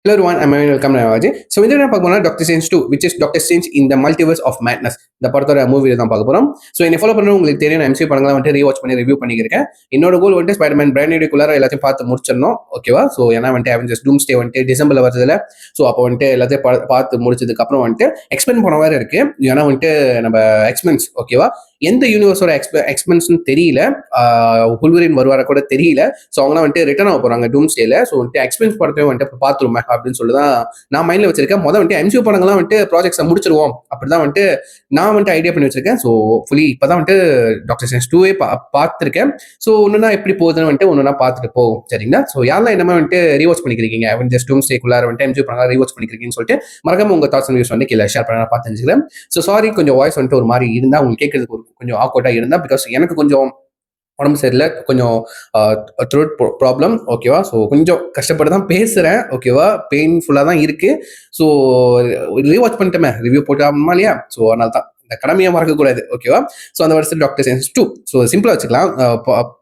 Hello everyone, I'm Emmanuel. Welcome to Navaji. So இந்த என்ன பார்க்க போனா doctor strange 2 which is doctor strange in the multiverse of madness. இந்த படத்தோட movie தான் பார்க்க போறோம். ஸோ என்னை ஃபாலோ பண்ண உங்களுக்கு தெரியும், எம்சி படங்களை வந்துட்டு ரீவாச் பண்ணி ரிவ்யூ பண்ணியிருக்கேன். என்னோட கோல் வந்துட்டு ஸ்பைடர்மேன் பிராண்ட் நியூக்குள்ளார எல்லாத்தையும் பார்த்து முடிச்சிடணும், ஓகேவா? ஸோ ஏன்னா வந்துட்டு அவெஞ்சர்ஸ் டூம்ஸ்டே வந்துட்டு டிசம்பர்ல வருதுல. ஸோ அப்போ வந்துட்டு எல்லாத்தையும் பார்த்து முடிச்சதுக்கு அப்புறம் வந்துட்டு எக்ஸ்பெண்ட் பண்ண வேற இருக்கு. ஏன்னா வந்துட்டு நம்ம எக்ஸ்பென்ஸ், ஓகேவா, எந்த யூனிவர்ஸோட எக்ஸ்பென்ஸ்னு தெரியல. ஹுல்வரின் வருவார கூட தெரியல. ஸோ அவங்களாம் வந்துட்டு ரிட்டர்ன் ஆக போறாங்க டூம்ஸ்டேல. ஸோ வந்துட்டு எக்ஸ்பென்ஸ் படத்தையும் வந்துட்டு பார்த்துருமே அப்படின்னு சொல்லிதான் நான் மைண்ட்ல வச்சிருக்கேன். முதல் வந்துட்டு எம்சியூ படங்கள்லாம் வந்துட்டு ப்ராஜெக்ட்ஸை முடிச்சிருவோம் அப்படிதான் வந்துட்டு நான் வந்துட்டு ஐடியா பண்ணி வச்சிருக்கேன். ஸோ ஃபுல்லி இப்பதான் வந்துட்டு டாக்டர் ஸ்ட்ரேஞ்ச் 2 பார்த்துருக்கேன். ஸோ ஒன்றுனா எப்படி போகுதுன்னு வந்துட்டு ஒன்றுனா பார்த்துட்டு போகும், சரிங்களா? ஸோ யாரெல்லாம் என்னமே வந்துட்டு ரீவாச் பண்ணிக்கிறீங்க, அவெஞ்சர்ஸ் டூம்ஸ்டேக்குள்ளார வந்துட்டு எம்சியூ படங்கள் ரீவாச் பண்ணிக்கிறீங்கன்னு சொல்லிட்டு மறக்காம உங்க தாட்ஸ் அண்ட் வியூஸ் வந்து கீழே ஷேர் பண்ண பார்த்து தெரிஞ்சுக்கிறேன். ஸோ சாரி, கொஞ்சம் வாய்ஸ் வந்துட்டு ஒரு மாதிரி இருந்தா உங்களுக்கு கேட்கறதுக்கு கொஞ்சம் ஆக்வர்டா இருந்தா, பிகாஸ் எனக்கு கொஞ்சம் உடம்பு சரியில்லை, கொஞ்சம் த்ரோட் ப்ராப்ளம், ஓகேவா? ஸோ கொஞ்சம் கஷ்டப்பட்டு தான் பேசுகிறேன், ஓகேவா? பெயின்ஃபுல்லாக தான் இருக்குது. ஸோ ரீவாச் பண்ணிட்டோமே, ரிவ்யூ போட்டாமா இல்லையா? ஸோ அதனால தான் இந்த கடமையை மறக்கக்கூடாது, ஓகேவா? ஸோ அந்த வருஷத்தில் டாக்டர் ஸ்ட்ரேஞ்ச் 2 ஸோ சிம்பிளாக வச்சுக்கலாம்.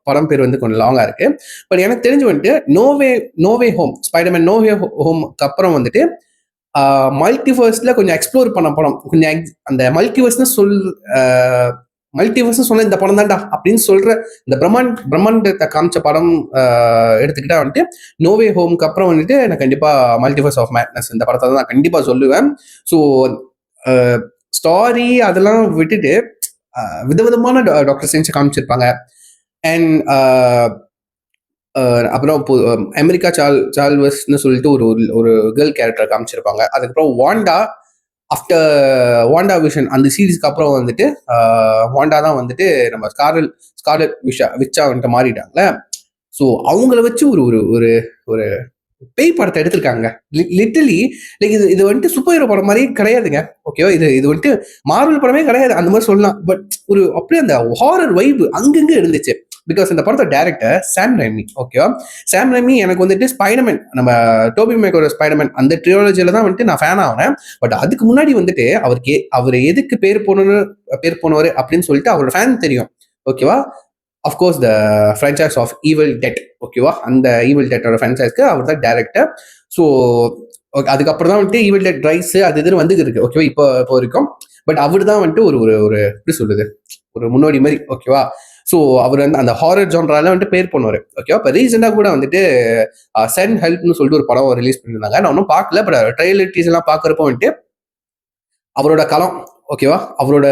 படம் பேர் வந்து கொஞ்சம் லாங்காக இருக்குது. பட் எனக்கு தெரிஞ்சு வந்துட்டு நோவே ஹோம், ஸ்பைடர்மேன் நோவே ஹோம்க்கு அப்புறம் வந்துட்டு மல்டிவர்ஸில் கொஞ்சம் எக்ஸ்ப்ளோர் பண்ண படம், கொஞ்சம் அந்த மல்டிவர்ஸ் சொன்ன இந்த படம் தான்டா அப்படின்னு சொல்ற இந்த பிரம்மாண்டத்தை காமிச்ச படம் எடுத்துக்கிட்டா வந்துட்டு நோவே ஹோம்க்கு அப்புறம் வந்துட்டு எனக்கு கண்டிப்பா மல்டிவர்ஸ் ஆஃப் மேட்னஸ் இந்த படத்தை தான் நான் கண்டிப்பா சொல்லுவேன். ஸோ ஸ்டாரி அதெல்லாம் விட்டுட்டு விதவிதமான டாக்டர் ஸ்ட்ரேஞ்ச் காமிச்சிருப்பாங்க. அண்ட் அப்புறம் அமெரிக்கா சால்வஸ்ன்னு சொல்லிட்டு ஒரு கேர்ள் கேரக்டர் காமிச்சிருப்பாங்க. அதுக்கப்புறம் ஆஃப்டர் வாண்டா விஷன் அந்த சீரீஸ்க்கு அப்புறம் வந்துட்டு வாண்டா தான் வந்துட்டு நம்ம ஸ்கார்லெட் விச்சா வந்துட்டு மாறிட்டாங்களே. ஸோ அவங்கள வச்சு ஒரு ஒரு ஒரு பேய் படத்தை எடுத்திருக்காங்க. லிட்டலி லைக் இது வந்துட்டு சூப்பர் ஹீரோ படம் மாதிரி கிடையாதுங்க, ஓகேவா? இது வந்துட்டு மார்வல் படமே கிடையாது அந்த மாதிரி சொல்லலாம். பட் அப்படியே அந்த ஹாரர் வைப் அங்கங்க இருந்துச்சு. பிகாஸ் இந்த படத்தோட டைரக்டர் சாம் ரைமி, ஓகேவா? சாம் ரைமி எனக்கு வந்துட்டு ஸ்பைடர்மேன், நம்ம டோபி மேக்கோட ஸ்பைடர்மேன் அந்த ட்ரியாலஜியில தான் வந்துட்டு நான் ஃபேன் ஆகிறேன். பட் அதுக்கு முன்னாடி வந்துட்டு அவர் எதுக்கு பேர் போனவர் அப்படின்னு சொல்லிட்டு அவரோட ஃபேன் தெரியும், ஓகேவா? Of course the franchise of evil dead, ஓகேவா? அந்த ஈவில் டெட்டோட ஃப்ரான்ச்சைஸ்க்கு அவர் தான் டைரக்டர். ஸோ அதுக்கப்புறம் தான் வந்துட்டு ஈவில் டெட் ரைஸ் அது இதுன்னு வந்துட்டு இருக்கு, ஓகேவா? இப்போ வரைக்கும். பட் அவர் தான் வந்துட்டு ஒரு எப்படி சொல்றது, ஒரு முன்னோடி மாதிரி, ஓகேவா? ஸோ அவர் வந்து அந்த ஹாரர் ஜான்ரால வந்துட்டு பேர் பண்ணுவார், ஓகேவா? இப்போ ரீசெண்டாக கூட வந்துட்டு சென் ஹெல்ப்னு சொல்லிட்டு ஒரு படம் ரிலீஸ் பண்ணியிருந்தாங்க. நான் ஒன்றும் பார்க்கல, பட் ட்ரெய்லர் டீஸ் எல்லாம் பார்க்குறப்போ வந்துட்டு அவரோட களம், ஓகேவா? அவரோட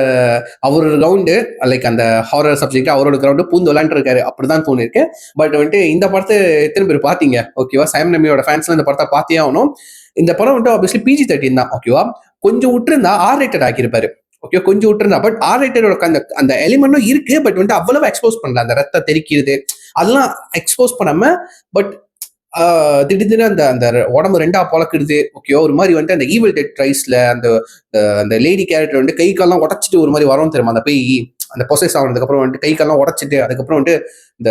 கிரவுண்டு லைக் அந்த ஹாரர் சப்ஜெக்ட் அவரோட கிரவுண்டு பூந்து விளாண்டுருக்காரு அப்படிதான் தோணிருக்கு. பட் வந்துட்டு இந்த படத்தை எத்தனை பேர் பார்த்தீங்க, ஓகேவா? சாம் ரமியோட ஃபேன்ஸ்லாம் இந்த படத்தை பார்த்தே ஆகணும். இந்த படம் வந்துட்டு ஆப்வியஸ்லி PG-13 தான், ஓகேவா? கொஞ்சம் விட்டுருந்தா R-rated ஆக்கியிருப்பாரு, ஓகே? கொஞ்சம் விட்டுருந்தா. பட் R-rated அந்த எலிமெண்ட்டும் இருக்கு. பட் வந்துட்டு அவ்வளவு எக்ஸ்போஸ் பண்ணல, அந்த ரத்த தெரிக்கிறது அதெல்லாம் எக்ஸ்போஸ் பண்ணாம. பட் திடீர்னு அந்த உடம்பு ரெண்டா பொழக்குறது, ஓகேவா? ஒரு மாதிரி வந்துட்டு அந்த ஈவில் டெட் ரைஸ்ல அந்த லேடி கேரக்டர் வந்து கை கால்லாம் உடச்சிட்டு ஒரு மாதிரி வரும் தெரியுமா, அந்த பேய் அந்த பொசஸ் ஆனதுக்கு அப்புறம் வந்துட்டு கை கால்லாம் உடச்சிட்டு அதுக்கப்புறம் வந்துட்டு இந்த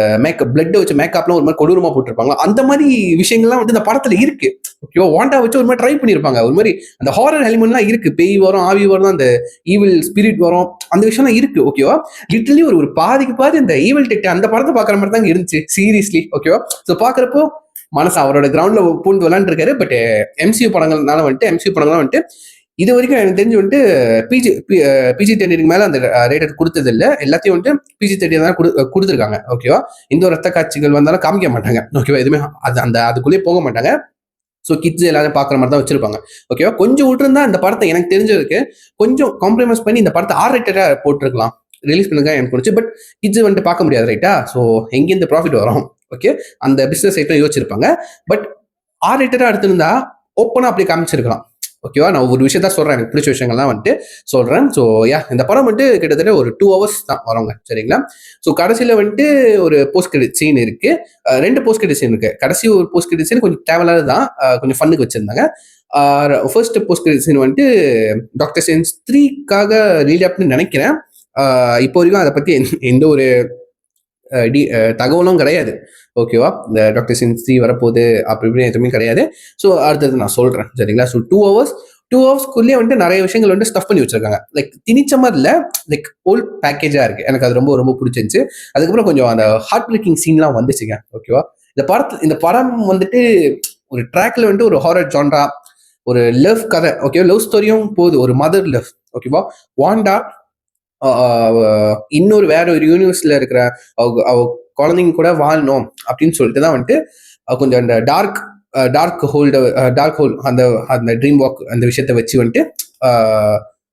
பிளட் வச்சு மேக்கப்லாம் ஒரு மாதிரி கொடூரமா போட்டிருப்பாங்க. அந்த மாதிரி விஷயங்கள்லாம் வந்து இந்த படத்துல இருக்கு, ஓகேவா? வாண்டா வச்சு ஒரு மாதிரி ட்ரை பண்ணியிருப்பாங்க. ஒரு மாதிரி அந்த ஹாரர் எலிமெண்ட்லாம் இருக்கு. பேய் வரும், ஆவி வரும், அந்த ஈவில் ஸ்பிரிட் வரும், அந்த விஷயம்லாம் இருக்கு, ஓகேவா? லிட்டரலி ஒரு பாதிக்கு பாதி இந்த ஈவில் டெட் அந்த படத்தை பாக்குற மாதிரி தான் இருந்துச்சு, சீரியஸ்லி, ஓகேவா? ஸோ பாக்குறப்போ மனசு அவரோட கிரவுண்ட்ல பூந்து விளாண்டு இருக்காரு. பட் எம்சியூ படங்கள்னால வந்துட்டு இது வரைக்கும் எனக்கு தெரிஞ்சு வந்துட்டு PG-13 மேல அந்த ரேட்டட் கொடுத்தது இல்லை. எல்லாத்தையும் வந்துட்டு PG-13 தான் கொடுத்துருக்காங்க, ஓகேவா? இந்த ஒரு ரத்த காட்சிகள் வந்தாலும் காமிக்க மாட்டாங்க, ஓகேவா? எதுவுமே அதுக்குள்ளேயே போக மாட்டாங்க. ஸோ கிட்ஸ் எல்லாரும் பார்க்குற மாதிரி தான் வச்சிருப்பாங்க, ஓகேவா? கொஞ்சம் விட்டுருந்தா இந்த படத்தை எனக்கு தெரிஞ்சதுக்கு கொஞ்சம் காம்ப்ரமைஸ் பண்ணி இந்த படத்தை R-rated போட்டிருக்கலாம், ரிலீஸ் பண்ணுங்க எனக்கு தோணுச்சு. பட் கிட்ஸ் வந்துட்டு பார்க்க முடியாது, ரைட்டா? ஸோ எங்கேருந்து ப்ராஃபிட் வரும், ஓகே? அந்த பிஸ்னஸ் ஐட்டம் யோசிச்சிருப்பாங்க. பட் R-rated எடுத்திருந்தா ஓப்பனாக அப்படி காமிச்சிருக்கலாம், ஓகேவா? நான் ஒரு விஷயத்தான் சொல்றேன், எனக்கு பிடிச்ச விஷயங்கள்லாம் வந்துட்டு சொல்றேன். ஸோ இந்த படம் வந்துட்டு கிட்டத்தட்ட ஒரு 2 hours தான் வரவங்க, சரிங்களா? ஸோ கடைசியில வந்துட்டு ஒரு போஸ்ட் கிரெடிட் சீன் இருக்கு, 2 போஸ்ட் கிரெடிட் சீன் இருக்கு. கடைசி ஒரு போஸ்ட் கிரெடிட் சீன் கொஞ்சம் தேவையில்லாத தான், கொஞ்சம் ஃபன்னுக்கு வச்சிருந்தாங்க. ஃபர்ஸ்ட் போஸ்ட் கிரெடிட் சீன் வந்துட்டு டாக்டர் ஸ்ட்ரேஞ்ச் 3க்காக ரீலியாப்னு நினைக்கிறேன். இப்போ வரைக்கும் அதை பத்தி எந்த ஒரு தகவலும் கிடையாது, ஓகேவா? இந்த டாக்டர் ஸ்ட்ரேஞ்ச் 3 வரப்போகுது அப்படி இப்படின்னு எதுவுமே கிடையாது. ஸோ அடுத்தது நான் சொல்றேன், சரிங்களா? ஸோ 2 ஹவர்ஸ்க்குள்ளேயே வந்துட்டு நிறைய விஷயங்கள் வந்துட்டு ஸ்டஃப் பண்ணி வச்சிருக்காங்க. லைக் திணிச்ச மாதிரி இல்லை, லைக் ஹோல் பேக்கேஜா இருக்கு. எனக்கு அது ரொம்ப ரொம்ப பிடிச்சிருந்துச்சு. அதுக்கப்புறம் கொஞ்சம் அந்த ஹார்ட் பிரேக்கிங் சீன்லாம் வந்துச்சுங்க, ஓகேவா? இந்த படம் வந்துட்டு ஒரு ட்ராக்ல வந்துட்டு ஒரு ஹாரர் ஜான்ரா, ஒரு லவ் கதை, ஓகே, லவ் ஸ்டோரியும் போகுது, ஒரு மதர் லவ், ஓகேவா. வாண்டா இன்னொரு வேற ஒரு யூனிவர்ஸ்ல இருக்கிற அவ குழந்தைங்க கூட வாழணும் அப்படின்னு சொல்லிட்டு தான் வந்துட்டு கொஞ்சம் அந்த டார்க் ஹோல் அந்த அந்த ட்ரீம் வாக் அந்த விஷயத்த வச்சு வந்துட்டு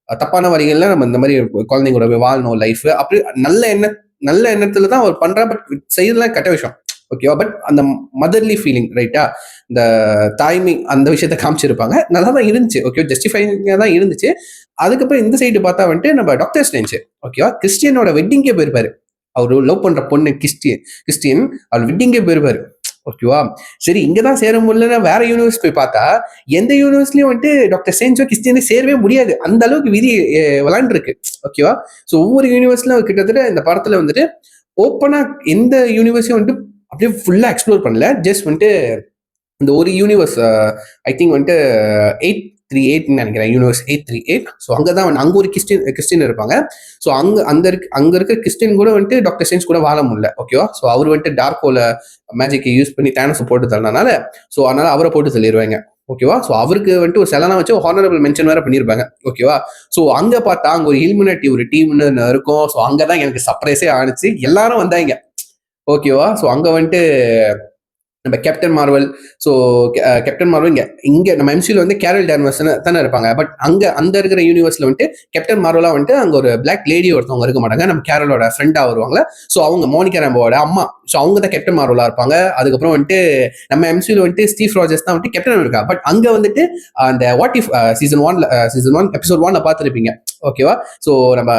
தப்பான வழிகள்ல நம்ம இந்த மாதிரி குழந்தைங்களோட போய் வாழணும் லைஃப் அப்படி நல்ல எண்ணத்துல தான் அவர் பண்றா. பட் செய்யறதுலாம் கெட்ட விஷயம், ஓகேவா. பட் அந்த மதர்லி ஃபீலிங், ரைட்டா, இந்த தாய்மை அந்த விஷயத்த காமிச்சிருப்பாங்க, நல்லா தான் இருந்துச்சு, ஓகே, ஜஸ்டிஃபைங்கா தான் இருந்துச்சு. அதுக்கப்புறம் இந்த சைடு பார்த்தா வந்துட்டு நம்ம டாக்டர் ஸ்ட்ரேஞ்ச், ஓகேவா, கிறிஸ்டியனோட வெட்டிங்கே போயிருப்பாரு. அவரு லவ் பண்ற பொண்ணு கிறிஸ்டியன் அவர் வெட்டிங்கே போயிருப்பாரு, ஓகேவா. சரி, இங்கதான் சேர முடியலன்னா வேற யூனிவர்ஸ் போய் பார்த்தா எந்த யூனிவர்ஸ்லயும் வந்துட்டு டாக்டர் ஸ்ட்ரேஞ்சோ கிறிஸ்டியனே சேரவே முடியாது, அந்த அளவுக்கு விதி விளாண்டுருக்கு, ஓகேவா. ஸோ ஒவ்வொரு யூனிவர்ஸ்ல கிட்டத்தட்ட இந்த படத்துல வந்துட்டு ஓப்பனா எந்த யூனிவர்ஸையும் வந்துட்டு அப்படியே ஃபுல்லா எக்ஸ்ப்ளோர் பண்ணல. ஜஸ்ட் வந்துட்டு இந்த ஒரு யூனிவர்ஸ், ஐ திங்க் வந்துட்டு 838 நினைக்கிறேன், யூனிவர்ஸ் 838. ஸோ அங்கதான் அங்க ஒரு கிறிஸ்டின் இருப்பாங்க. ஸோ அங்க இருக்க கிறிஸ்டின் கூட வந்துட்டு டாக்டர் ஸ்ட்ரேஞ்ச் கூட வாழ முடியல, ஓகேவா. ஸோ அவர் வந்துட்டு டார்க்கோல மேஜிக்கை யூஸ் பண்ணி தேனஸ் போட்டு தரனால, ஸோ அதனால அவரை போட்டு தள்ளிடுவாங்க, ஓகேவா. ஸோ அவருக்கு வந்துட்டு ஒரு செலனா வச்சு ஹானரபிள் மென்ஷன் வேற பண்ணியிருப்பாங்க, ஓகேவா. ஸோ அங்க பார்த்தா அங்க ஒரு இல்மினேட்டி ஒரு டீம்னு இருக்கும். ஸோ அங்கதான் எனக்கு சர்ப்ரைஸே ஆனிச்சு, எல்லாரும் வந்தாங்க, ஓகேவா. ஸோ அங்க வந்துட்டு நம்ம captain Marvel, so captain Marvel இங்க நம்ம எம்சியூல வந்து கேரல் டான்வர்ஸ் தானே இருப்பாங்க. பட் அந்த இருக்கிற யூனிவர்ஸ்ல வந்துட்டு கேப்டன் மார்வலா வந்துட்டு அங்க ஒரு பிளாக் லேடி ஒருத்தவங்க இருக்க மாட்டாங்க, நம்ம கேரளோட ஃப்ரெண்டா வருவாங்க. ஸோ அவங்க மோனிகா ராம்போட அம்மா, ஸோ அவங்க தான் கேப்டன் மார்வலா இருப்பாங்க. அதுக்கப்புறம் வந்துட்டு நம்ம எம்சியூல வந்துட்டு ஸ்டீவ் ராஜர்ஸ் தான் வந்துட்டு கேப்டன் இருக்கா. பட் அங்க வந்துட்டு அந்த வாட் இஃப் சீசன் 1 எபிசோட் 1 பார்த்துருப்பீங்க, ஓகேவா. ஸோ நம்ம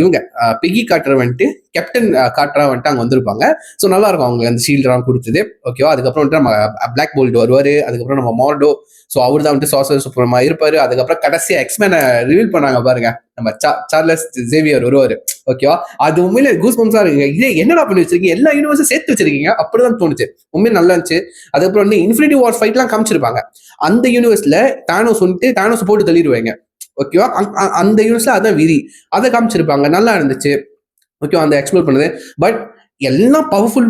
இவங்க பிகி காட்டர் வந்துட்டு கேப்டன் காட்டரா வந்துட்டு அங்க வந்திருப்பாங்க. ஸோ நல்லா இருக்கும் அவங்க அந்த ஷீல்ட்லாம் கொடுத்தது, ஓகேவா. அதுக்கப்புறம் வந்துட்டு நம்ம பிளாக் போல்ட் வருவாரு. அதுக்கப்புறம் நம்ம மார்டோ, ஸோ அவர் தான் வந்துட்டு சாசர் சுப்ரமா இருப்பாரு. அதுக்கப்புறம் கடைசியா எக்ஸ்மேனை ரிவீல் பண்ணாங்க பாருங்க, நம்ம சார்லஸ் ஜேவியர் வருவாரு, ஓகேவா. அது உண்மையில கூஸ் பம்ஸா இருக்குங்க. இதே என்னடா பண்ணி வச்சிருக்கீங்க, எல்லா யூனிவர்ஸும் சேர்த்து வச்சிருக்கீங்க, அப்படிதான் தோணுச்சு, உண்மையில நல்லா இருந்துச்சு. அதுக்கப்புறம் வந்து இன்ஃபினிட்டி வார் ஃபைட்லாம் காமிச்சிருப்பாங்க. அந்த யூனிவர்ஸ்ல தானோஸ் போட்டு தள்ளிடுவாங்க, ஓகேவா. அந்த யூனிவர்ஸ்ல அதான் விதி, அதை காமிச்சிருப்பாங்க, நல்லா இருந்துச்சு, ஓகேவா. அந்த எக்ஸ்ப்ளோர் பண்ணுது. பட் எல்லாம் பவர்ஃபுல்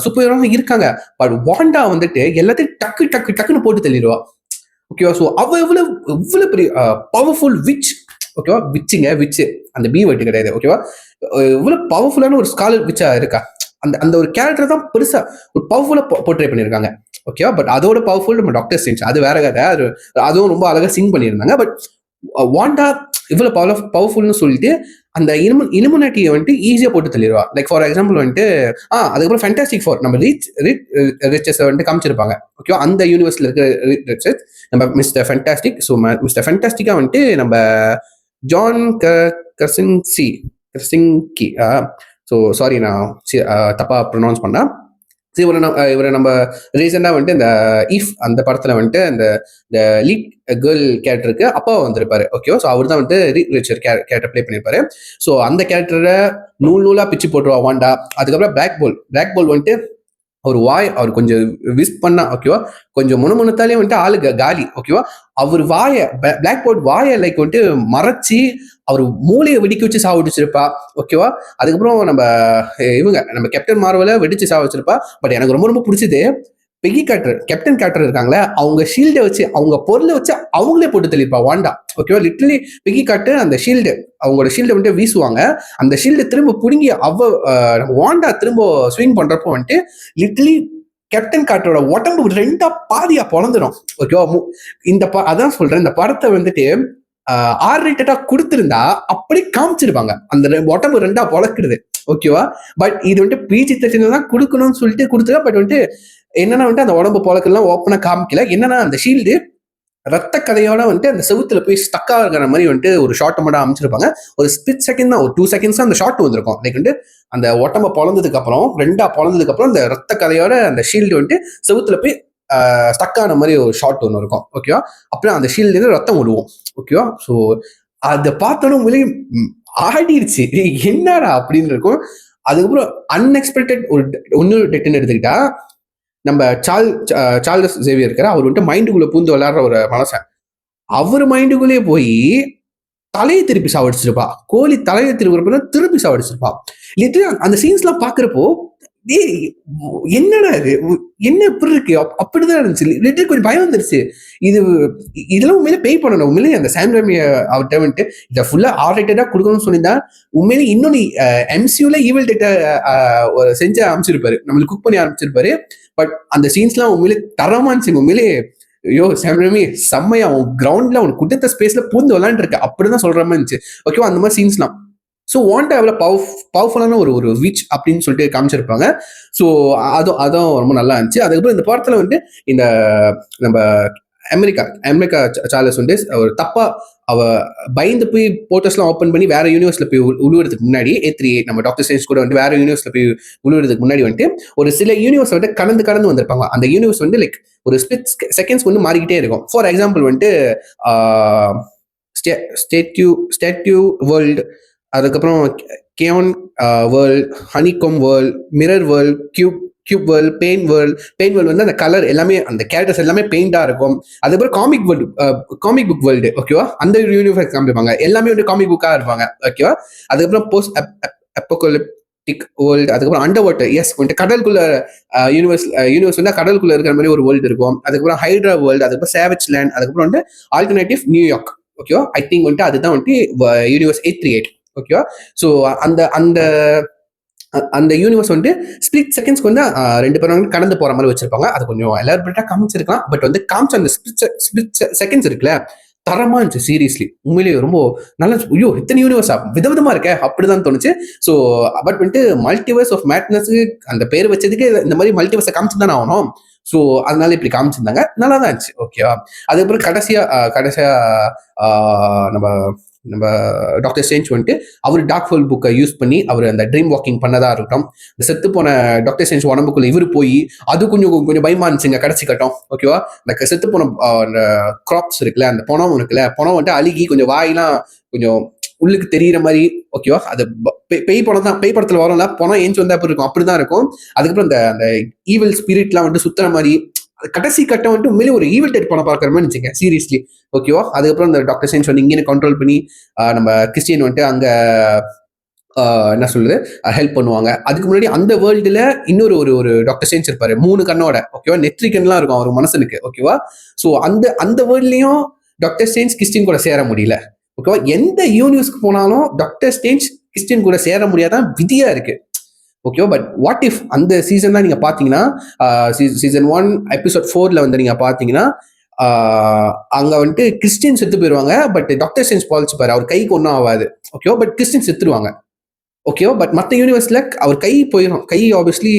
சூப்பர் ஹீரோவா இருக்காங்க. பட் வாண்டா வந்துட்டு எல்லாத்தையும் டக்குன்னு போட்டு தள்ளிடுவா, ஓகேவா. ஸோ அவ எவ்வளவு பெரிய பவர்ஃபுல் விச், ஓகேவா. விச் அந்த பி வெட்டு கிடையாது, ஓகேவா. இவ்வளவு பவர்ஃபுல்லான ஒரு ஸ்காலர் விச்சா இருக்கா. அந்த ஒரு கேரக்டர் தான் பெருசா ஒரு பவர்ஃபுல்லா போர்ட்ரே பண்ணியிருக்காங்க, ஓகேவா. பட் அதோட பவர்ஃபுல் நம்ம டாக்டர் ஸ்ட்ரேஞ்ச், அது வேற கதை, அதுவும் ரொம்ப அழகா சிங் பண்ணியிருந்தாங்க. பட் வாண்டா இவ்வளவு பவர்ஃபுல்னு சொல்லிட்டு அந்த இலுமினாட்டியை வந்துட்டு ஈஸியா போட்டு தள்ளிடுவா. லைக் ஃபார் எக்ஸாம்பிள் வந்துட்டு அதுக்கப்புறம் ஃபேண்டாஸ்டிக் ஃபோர் நம்ம ரிச்சஸ் வந்துட்டு காமிச்சிருப்பாங்க, ஓகேவா. அந்த யூனிவர்ஸ்ல இருக்கிற ரிச்சஸ் நம்ம மிஸ்டர் ஃபேண்டாஸ்டிக். ஸோ மிஸ்டர் ஃபேண்டாஸ்டிக்கா வந்துட்டு நம்ம ஜான் கிரசிங்கி, ஸோ சாரி நான் தப்பா ப்ரொனவுன்ஸ் பண்ணா. இவரை நம்ம ரீசெண்டாக வந்துட்டு இந்த இஃப் அந்த படத்துல வந்துட்டு அந்த லீட் கேர்ள் கேரக்டருக்கு அப்பா வந்திருப்பாரு, ஓகேவா. ஸோ அவர் தான் வந்துட்டு ரிச்சர் கேரக்டர் பிளே பண்ணியிருப்பாரு. ஸோ அந்த கேரக்டரை நூலா பிச்சு போட்டுருவா வாண்டா. அதுக்கப்புறம் பிளாக் போல் வந்துட்டு அவர் கொஞ்சம் விஸ் பண்ணா, ஓகேவா, கொஞ்சம் முணுமுணுத்தாலே வந்துட்டு ஆளு காலி, ஓகேவா. அவர் பிளாக் போர்ட் வாயை லைக் வந்துட்டு மறைச்சி அவர் மூளையை வெடிக்க வச்சு சாவடிச்சிருப்பா, ஓகேவா. அதுக்கப்புறம் நம்ம கேப்டன் மார்வலை வெடிச்சு சாவடிச்சிருப்பா. பட் எனக்கு ரொம்ப ரொம்ப பிடிச்சது கேப்டன் கேரக்டர் இருக்காங்களே, அவங்க ஷீல்டை வச்சு அவங்க பொருளை வச்சு அவங்களே போட்டு தள்ளிருப்பா வாண்டா, ஓகேவா. லிட்டரலி பிகி காட்டு அந்த ஷீல்டு, அவங்களோட ஷீல்டை வந்துட்டு வீசுவாங்க. அந்த ஷீல்டை திரும்ப பிடுங்கி வாண்டா திரும்ப ஸ்விங் பண்றப்போ வந்துட்டு லிட்டரலி கேப்டன் கார்ட்டரோட உடம்பு ரெண்டா பாதியா பொழந்துடும், ஓகேவா. அதான் சொல்றேன், இந்த படத்தை வந்துட்டு ஆர் ரேட்டடா கொடுத்திருந்தா அப்படி காமிச்சிருப்பாங்க, அந்த உடம்பு ரெண்டா பொழக்குறது, ஓகேவா. பட் இது வந்துட்டு PG-13 தான் கொடுக்கணும்னு சொல்லிட்டு கொடுத்துருக்கா. பட் வந்துட்டு என்னன்னா வந்துட்டு அந்த உடம்பு பொழக்கெல்லாம் ஓப்பனா காமிக்கல. என்னன்னா அந்த ஷீல்டு ரத்த கதையோட வந்துட்டு அந்த செவுத்துல போய் ஸ்டக்கா இருக்கிற மாதிரி வந்துட்டு ஒரு ஷார்ட் மட்டும் அமைச்சிருப்பாங்க. ஒரு ஸ்பிட் செகண்ட் தான், ஒரு 2 செகண்ட்ஸ் அந்த ஷார்ட் வந்திருக்கும். லைக் வந்துட்டு அந்த உடம்ப பொழந்ததுக்கு அப்புறம் இந்த ரத்த கதையோட அந்த ஷீல்டு வந்துட்டு செவுத்துல போய் ஸ்டக்கான மாதிரி ஒரு ஷார்ட் ஒன்று இருக்கும், ஓகேவா. அப்புறம் அந்த ஷீல்டு ரத்தம் விடுவோம், ஓகேவா. ஸோ அதை பார்த்தோன்னு வெளியே ஆடிடுச்சு, என்னடா அப்படின்னு இருக்கும். அதுக்கப்புறம் அன்எக்ஸ்பெக்டட் ஒன்னு டெட்டுன்னு எடுத்துக்கிட்டா, நம்ம சார்லஸ் ஜேவியர் இருக்கிற அவர் வந்துட்டு மைண்டுக்குள்ள பூந்து விளையாடுற ஒரு மனசன், அவர் மைண்டுக்குள்ளேயே போய் தலையை திருப்பி சாவடிச்சிருப்பா. கோழி தலையை திருப்பி சாவடிச்சிருப்பா. லிட்டரலி அந்த சீன்ஸ் எல்லாம் பாக்குறப்போ டேய் என்னடா இது, என்ன இப்படி இருக்கு, அப்படிதான் இருந்துச்சு. லிட்டரலி கொஞ்சம் பயம் வந்துருச்சு. இது இதெல்லாம் உண்மையிலே பே பண்ணணும். உண்மையிலே அந்த சாம் ரேமி அவர்கிட்ட வந்துட்டு இதை ஃபுல்லா ஆர்ரேட்டடா கொடுக்கணும்னு சொல்லியிருந்தா உண்மையிலே இன்னொன்னு எம்சியூல ஈவில் டேட்டா செஞ்சு அமைச்சிருப்பாரு, நம்மளுக்கு குக் பண்ணி ஆரம்பிச்சிருப்பாரு. பட் அந்த சீன்ஸ்லாம் உண்மையிலே தரமா இருந்துச்சு. உண்மையிலே ஐயோ சாம் ரேமி செம்மையா கிரவுண்ட்ல அவன் குடுத்த ஸ்பேஸ்ல பூந்து விளாண்டு இருக்கு அப்படிதான் சொல்ற மாதிரி இருந்துச்சு. ஓகேவா, அந்த மாதிரி சீன்ஸ்லாம். ஸோ வாண்டா எவ்வளோ பவர்ஃபுல்லான ஒரு ஒரு விச் அப்படின்னு சொல்லிட்டு காமிச்சிருப்பாங்க. ஸோ அதுவும் ரொம்ப நல்லா இருந்துச்சு. அதுக்கப்புறம் இந்த படத்தில் வந்து இந்த நம்ம அமெரிக்கா சார்லஸ் வந்து ஒரு தப்பா அவ பயந்து போய் போர்ட்டஸ்லாம் ஓப்பன் பண்ணி வேற யூனிவர்ஸ்ல போய் உழுவுறதுக்கு முன்னாடி A38 நம்ம டாக்டர் ஸ்ட்ரேஞ்ச் கூட வந்து வேற யூனிவர்ஸ்ல போய் உழுவுறதுக்கு முன்னாடி வந்துட்டு ஒரு சில யூனிவர்ஸ் வந்து கடந்து வந்திருப்பாங்க. அந்த யூனிவர்ஸ் வந்து லைக் ஒரு ஸ்பிளிட் செகண்ட்ஸ் வந்து மாறிக்கிட்டே இருக்கும். ஃபார் எக்ஸாம்பிள் வந்துட்டு ஸ்டேட்யூ வேர்ல்டு, அதுக்கப்புறம் can world, honeycomb world, mirror world, cube world, pain world வந்து அந்த கலர் எல்லாமே அந்த கேரக்டர்ஸ் எல்லாமே பெயிண்டா இருக்கும். அதுக்கப்புறம் காமிக் புக் வேர்ல்டு, ஓகேவா, அந்த யூனிவர்ஸ் காமிப்பாங்க. எல்லாமே வந்து காமிக் புக்கா இருப்பாங்க, ஓகேவா. அதுக்கப்புறம் போஸ்ட் அப்போகலிப்டிக் வேர்ல்டு, அதுக்கப்புறம் அண்டர் வாட்டர், எஸ் வந்துட்டு கடலுக்குள்ள யூனிவர்ஸ் வந்து கடலுக்குள்ள இருக்கிற மாதிரி ஒரு வேர்ல்டு இருக்கும். அதுக்கப்புறம் ஹைட்ரா வேர்ல்டு, அதுக்கப்புறம் சேவேஜ் லேண்ட், அதுக்கப்புறம் வந்து ஆல்டர்னேட்டிவ் நியூயார்க், ஓகேவா. ஐ திங்க் வந்துட்டு அதுதான் வந்துட்டு யூனிவர்ஸ் 838, ஓகேவா. ஸோ அந்த அந்த அந்த யூனிவர்ஸ் வந்துட்டு ஸ்பிளிட் செகண்ட்ஸ்க்கு வந்து ரெண்டு பேரும் வந்து கடந்து போற மாதிரி வச்சிருப்பாங்க. அது கொஞ்சம் எலாபரேட்டா காமிச்சிருக்கலாம். பட் வந்து காமிச்ச அந்த ஸ்பிளிட் செகண்ட்ஸ் இருக்குல்ல, தரமா இருந்துச்சு. சீரியஸ்லி உண்மையிலேயே ரொம்ப நல்லா. ஐயோ இத்தனை யூனிவர்ஸா, விதவிதமா இருக்க அப்படிதான் தோணுச்சு. ஸோ பட் வந்துட்டு மல்டிவர்ஸ் ஆஃப் மேட்னஸ் அந்த பேர் வச்சதுக்கு இந்த மாதிரி மல்டிவர்ஸை காமிச்சு தானே ஆகணும். ஸோ அதனால இப்படி காமிச்சிருந்தாங்க, நல்லா தான் இருந்துச்சு, ஓகேவா. அதுக்கப்புறம் கடைசியா நம்ம டாக்டர் ஸ்ட்ரேஞ்ச் வந்துட்டு அவர் டார்க் ஹோல் புக்கை யூஸ் பண்ணி அவர் அந்த ட்ரீம் வாக்கிங் பண்ணதா இருக்கட்டும், இந்த செத்து போன டாக்டர் ஸ்ட்ரேஞ்ச் உடம்புக்குள்ள இவர் போய் அது கொஞ்சம் பயமா இருந்துச்சுங்க கடைசி கட்டம், ஓகேவா. இந்த செத்து போன அந்த கிராப்ஸ் இருக்குல்ல, அந்த பணம் வந்துட்டு அழுகி கொஞ்சம் வாயெல்லாம் கொஞ்சம் உள்ளுக்கு தெரியிற மாதிரி, ஓகேவா. அது பேய் படம் தான், பேய் படத்துல வரும்ல, பணம் ஏஞ்சி வந்தா அப்படி இருக்கும், அப்படிதான் இருக்கும். அதுக்கப்புறம் அந்த ஈவில் ஸ்பிரிட்லாம் வந்துட்டு சுத்துற மாதிரி கடைசி கட்டம் வந்துட்டு உண்மையிலே ஒரு ஈவில் டெட் படம் பார்க்குற மாதிரி இருந்துச்சுங்க, சீரியஸ்லி, ஓகேவா. அதுக்கப்புறம் இந்த டாக்டர் ஸ்ட்ரேஞ்ச் வந்து இங்கே கண்ட்ரோல் பண்ணி நம்ம கிறிஸ்டியன் வந்துட்டு அங்க என்ன சொல்றது ஹெல்ப் பண்ணுவாங்க. அதுக்கு முன்னாடி அந்த வேர்ல்டுல இன்னொரு ஒரு டாக்டர் ஸ்ட்ரேஞ்ச் இருப்பாரு 3 கண்ணோட, ஓகேவா. நெட்ரிகன்லாம் இருக்கும் அவர் மனசனுக்கு, ஓகேவா. ஸோ அந்த வேர்ல்ட்லயும் டாக்டர் ஸ்ட்ரேஞ்ச் கிறிஸ்டியன் கூட சேர முடியல, ஓகேவா. எந்த யூனிவர்ஸ்க்கு போனாலும் டாக்டர் ஸ்ட்ரேஞ்ச் கிறிஸ்டியன் கூட சேர முடியாதான் விதியா இருக்கு, ஓகேவா. பட் வாட் இஃப் அந்த சீசன் தான் நீங்க பாத்தீங்கன்னா சீசன் 1 எபிசோட் 4ல வந்து நீங்க பாத்தீங்கன்னா அங்க வந்துட்டு கிறிஸ்டியன் செத்து போயிருவாங்க. பட் டாக்டர் ஸ்ட்ரேஞ்ச் பாலிச்சு பாரு, அவர் கைக்கு ஒன்றும் ஆகாது, ஓகேவா. பட் கிறிஸ்டியன் செத்துருவாங்க, ஓகேவா. பட் மற்ற யூனிவர்ஸ்ல அவர் கை போயிடும், கை ஆப்வியஸ்லி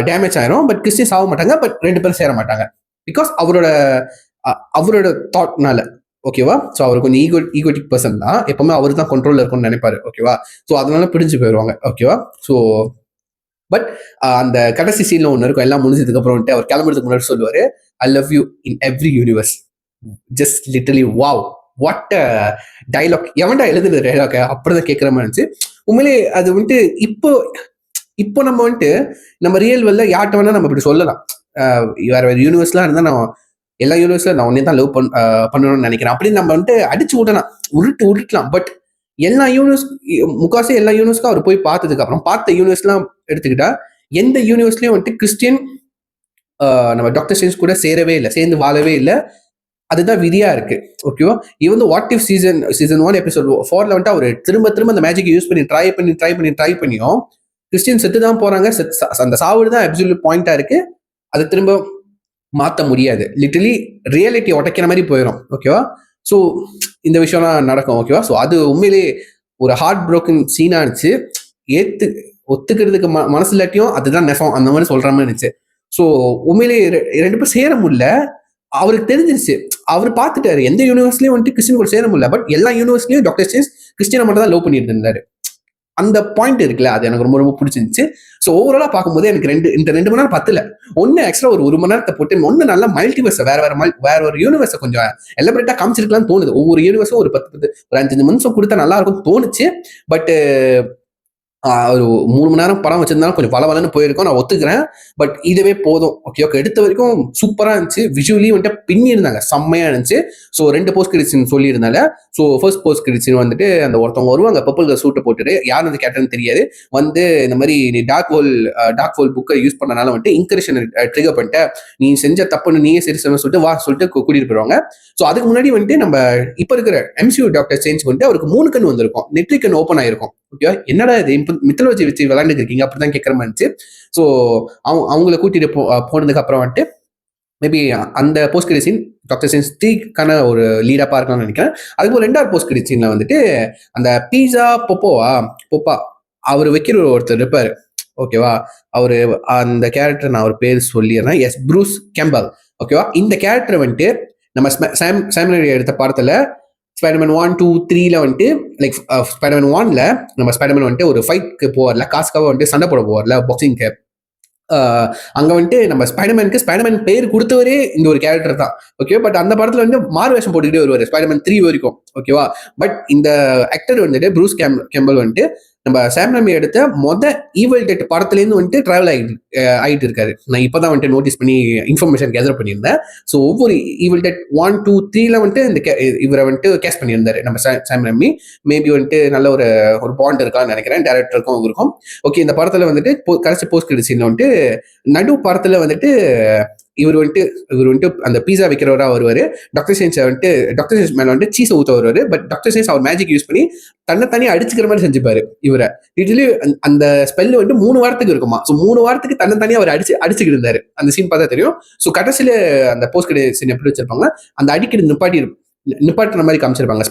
டேமேஜ் ஆயிரும். பட் கிறிஸ்டியன் சாக மாட்டாங்க, பட் 2 பேரும் சேர மாட்டாங்க. பிகாஸ் அவரோட தாட்னால, ஓகேவா. ஸோ அவர் கொஞ்சம் ஈகோட்டிக் பர்சன் தான், எப்பவுமே அவர் தான் கண்ட்ரோல்ல இருக்கும்னு நினைப்பாரு, ஓகேவா. ஸோ அதனால பிரிஞ்சு போயிடுவாங்க, ஓகேவா. ஸோ பட் அந்த கடைசி சீன்ல ஒன்று இருக்கும், எல்லாம் முடிஞ்சதுக்கு அப்புறம் வந்துட்டு அவர் கிளம்புறதுக்கு முன்னாடி சொல்லுவாரு, I love you in every universe. Just literally wow, what dialogue, எவன்டா எழுதுன டைலாக் அப்படிதான் கேட்குற மாதிரி இருந்துச்சு. உண்மையிலே அது வந்துட்டு இப்போ நம்ம வந்துட்டு நம்ம ரியல் வெல்ல யார்கிட்ட வேணா நம்ம இப்படி சொல்லலாம். வேற யூனிவர்ஸ்லாம் இருந்தால் நான் எல்லா யூனிவர்ஸ்ல நான் உடனே தான் லவ் பண்ணணும்னு நினைக்கிறேன் அப்படின்னு நம்ம வந்துட்டு அடிச்சு விடலாம், உருட்டலாம். பட் எல்லா யூனிவர்ஸ் முக்காசி எல்லா யூனிவர்ஸ்க்கும் அவர் போய் பார்த்ததுக்கு அப்புறம் பார்த்த யூனிவர்ஸ்லாம் எடுத்துக்கிட்டா எந்த யூனிவர்ஸ்லயும் வந்துட்டு கிறிஸ்டியன் நம்ம டாக்டர் ஸ்ட்ரேஞ்ச் கூட சேரவே இல்லை, சேர்ந்து வாழவே இல்லை. அதுதான் விதியா இருக்கு, ஓகேவா. இவன் வந்து வாட் இஃப் சீசன் 1 எபிசோட் 4ல வந்துட்டு அவர் திரும்ப அந்த மேஜிக் யூஸ் பண்ணி ட்ரை பண்ணியும் கிறிஸ்டியன் செத்து தான் போறாங்க. அந்த சாவுடு தான் அப்சல்யூட் பாயிண்டா இருக்கு. அதை திரும்ப மாற்ற முடியாது, லிட்டரலி ரியாலிட்டி உடைக்கிற மாதிரி போயிடும், ஓகேவா. ஸோ இந்த விஷயம்லாம் நடக்கும், ஓகேவா. ஸோ அது உண்மையிலேயே ஒரு ஹார்ட் ப்ரோக்கன் சீனா இருந்துச்சு. ஒத்துக்கிறதுக்கு மனசு இல்லாட்டியும் அதுதான் நெசம் அந்த மாதிரி சொல்ற மாதிரி இருந்துச்சு. ஸோ உண்மையிலேயே 2 பேரும் சேர முடியல. அவருக்கு தெரிஞ்சிருச்சு, அவர் பார்த்துட்டாரு எந்த யூனிவர்ஸ்லயும் வந்துட்டு கிறிஸ்டியன் கூட சேர முடியல. பட் எல்லா யூனிவர்ஸ்லயும் டாக்டர் ஸ்ட்ரேஞ்ச் கிறிஸ்டியனை மட்டும் தான் லவ் பண்ணிட்டு இருந்தாரு. அந்த பாயிண்ட் இருக்குல்ல, அது எனக்கு ரொம்ப பிடிச்சிருந்துச்சு. ஸோ ஓவராலா பார்க்கும்போது எனக்கு இந்த 2 மணி நேரம் பத்தல, ஒன்னு எக்ஸ்ட்ரா ஒரு மணி நேரத்தை போட்டு ஒன்னு நல்ல மல்டிவர்ஸ் வேற ஒரு யூனிவர்ஸை கொஞ்சம் எலபரேட்டா காமிச்சிருக்கலாம்னு தோணுது. ஒவ்வொரு யூனிவர்ஸும் ஒரு 10 ஒரு 5 நிமிஷம் கொடுத்தா நல்லா இருக்கும் தோணுச்சு. பட் ஒரு 3 மணி நேரம் படம் வச்சிருந்தாலும் கொஞ்சம் பலன்னு போயிருக்கும், நான் ஒத்துக்கிறேன். பட் இதுவே போதும். ஓகே, எடுத்த வரைக்கும் சூப்பரா இருந்துச்சு. விஷுவலி வந்துட்டு பின்னி இருந்தாங்க, செம்மையா இருந்துச்சு. ஸோ 2 போஸ்ட் கிரெடிட் சீன் சொல்லியிருந்தால. So first post credit scene வந்துட்டு அந்த ஒருத்தவங்க வருவாங்க, பர்பிள் கலர் சூட்டை போட்டுட்டு, யார் வந்து கேட்டன்னு தெரியாது. வந்து இந்த மாதிரி நீ டார்க் ஹோல் புக்கை யூஸ் பண்ணனால வந்துட்டு இன்கரேஷன் ட்ரிகர் பண்ணிட்ட, நீ செஞ்ச தப்புன்னு நீயே சரி சொல்லிட்டு வா சொல்லிட்டு கூட்டிட்டு போயிருவாங்க. ஸோ அதுக்கு முன்னாடி வந்துட்டு நம்ம இப்ப இருக்கிற MCU டாக்டர் ஸ்ட்ரேஞ்ச் வந்துட்டு அவருக்கு 3 கண் வந்திருக்கும், நெட்ரிக் கண் ஓப்பன் ஆயிருக்கும். ஓகே, என்னடா இது மித்தாலஜி வச்சு விளையாண்டு இருக்கீங்க அப்படிதான் கேட்கற மாதிரி இருந்துச்சு. ஸோ அவங்கள கூட்டிட்டு போனதுக்கு அப்புறம் வந்துட்டு மேபி அந்த post credit scene Doctor Strange 3க்கான ஒரு லீடப்பா இருக்கலாம்னு நினைக்கிறேன். அதுக்கு 2வது போஸ்ட் கிரெடிட் சீன்ல வந்துட்டு அந்த பீஸா பொப்பா அவர் வைக்கிற ஒருத்தர் இருப்பாரு. ஓகேவா, அவரு அந்த கேரக்டர் நான் அவர் பேர் சொல்லிடுறேன். Yes, Bruce Campbell. ஓகேவா, இந்த கேரக்டர் வந்துட்டு நம்ம சாம் ரேமி எடுத்த படத்துல ஸ்பைடர்மேன் 1, 2, 3ல வந்துட்டு லைக் ஸ்பைடர்மேன் 1ல நம்ம ஸ்பைடர்மேன் வந்துட்டு ஒரு ஃபைட்க்கு போவார்ல, காசுக்காக வந்துட்டு சண்டை போட போவார்ல பாக்ஸிங்க்கு. அங்க வந்துட்டு நம்ம ஸ்பைடர்மேன் பேர் கொடுத்தவரே இந்த ஒரு கேரக்டர் தான். ஓகே, பட் அந்த படத்துல வந்து மாறு வேஷம் போட்டுக்கிட்டே வருவாரு ஸ்பைடர்மேன் 3 வரைக்கும். ஓகேவா, பட் இந்த ஆக்டர் வந்துட்டு ப்ரூஸ் கேம்பல் வந்துட்டு நம்ம சாம் ரேமி எடுத்த ஈவில் டெட் படத்துல இருந்து வந்துட்டு டிராவல் ஆகிட்டு இருக்காரு. நான் இப்பதான் வந்துட்டு நோட்டீஸ் பண்ணி இன்ஃபர்மேஷன் கேதர் பண்ணியிருந்தேன். ஸோ ஒவ்வொரு ஈவில் டெட் 1, 2, 3ல வந்துட்டு இந்த இவரை வந்துட்டு கேஸ்ட் பண்ணியிருந்தாரு நம்ம சாம் ரேமி. மேபி வந்துட்டு நல்ல ஒரு பாண்ட் இருக்கான்னு நினைக்கிறேன் டேரக்டருக்கும் இவருக்கும். ஓகே, இந்த படத்துல வந்துட்டு கடைசி போஸ்ட் கிரெடிட் சீன்ல வந்துட்டு நடு படத்துல வந்துட்டு இவர் வந்துட்டு அந்த பீஸா வைக்கிறவரா வருவாரு. டாக்டர் ஸ்ட்ரேஞ்ச் மேல வந்துட்டு சீஸை ஊத்த வருவாரு. பட் டாக்டர் ஸ்ட்ரேஞ்ச் அவர் மேஜிக் யூஸ் பண்ணி தன்னை அடிச்சுக்கிற மாதிரி செஞ்சுப்பாரு இவரை. லிட்டரலி அந்த ஸ்பெல் வந்துட்டு 3 வாரத்துக்கு இருக்குமா. ஸோ 3 வாரத்துக்கு தன்னை அவர் அடிச்சுக்கிட்டு இருந்தாரு. அந்த சீன் பார்த்தா தெரியும். ஸோ கடைசியில அந்த போஸ்ட் கிரெடிட் சீன் எப்படி வச்சிருப்பாங்க, அந்த அடிக்கடி நிப்பாட்டுற மாதிரி காமிச்சிருப்பாங்க.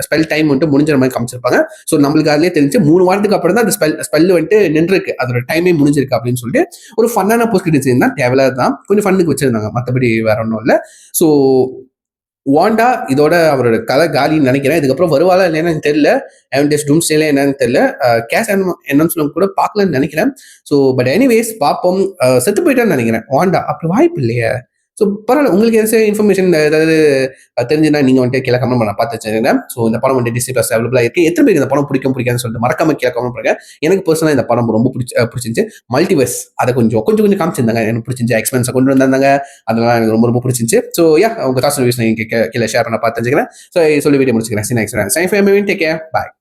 ஸ்பெல் டைம் வந்துட்டு முடிஞ்சிற மாதிரி காமிச்சிருப்பாங்க. ஸோ நம்மளுக்கு அதுலேயே தெரிஞ்சு 3 வாரத்துக்கு அப்புறம் தான் அந்த ஸ்பெல் வந்துட்டு நின்றுருக்கு, அதோட டைமே முடிஞ்சிருக்கு அப்படின்னு சொல்லிட்டு ஒரு ஃபன்னான போஸ்ட் கிரெடிட் சீன் தான். தேவையில்லாத தான், கொஞ்சம் ஃபன்னுக்கு வச்சிருந்தாங்க, மற்றபடி வேற ஒன்றும் இல்லை. ஸோ வாண்டா இதோட அவரோட கதை காலின்னு நினைக்கிறேன். இதுக்கப்புறம் வருவாளா இல்லைன்னு எனக்கு தெரியல. அவெஞ்சர்ஸ் டூம்ஸ்டே என்னன்னு தெரியல. கேஷ் அனௌன்ஸ்மெண்ட் கூட பார்க்கலன்னு நினைக்கிறேன். ஸோ பட் எனிவேஸ் பார்ப்போம். செத்து போயிட்டான்னு நினைக்கிறேன் வாண்டா, அப்படி வாய்ப்பு இல்லையே. ஸோ பரவாயில்ல, உங்களுக்கு ஏதாச்சும் இன்ஃபர்மேஷன் ஏதாவது தெரிஞ்சுன்னா நீங்க வந்துட்டு கீழே கமெண்ட் பண்ண பார்த்து வச்சுருக்கேன். ஸோ இந்த படம் வந்து Disney+ அவைலபிளாக இருக்கு. எத்தனை பேருக்கு இந்த படம் பிடிக்காதுன்னு சொல்லிட்டு மறக்காம கீழே கமெண்ட் பண்ணுங்க. எனக்கு பர்சனலாக இந்த படம் ரொம்ப பிடிச்சிருந்துச்சு. மல்டிவர்ஸ் அதை கொஞ்சம் காமிச்சிருந்தாங்க, எனக்கு பிடிச்சிருந்துச்சு. எக்ஸ்பென்ஸை கொண்டு வந்தாங்க, அதெல்லாம் எனக்கு ரொம்ப பிடிச்சிருந்துச்சு. ஸோ உங்க தாட்ஸ் கீழே ஷேர் பண்ண பார்த்து வச்சுக்கிறேன். ஸோ சொல்லி வீடியோ முடிச்சுக்கிறேன். டேக் கேர், பாய்.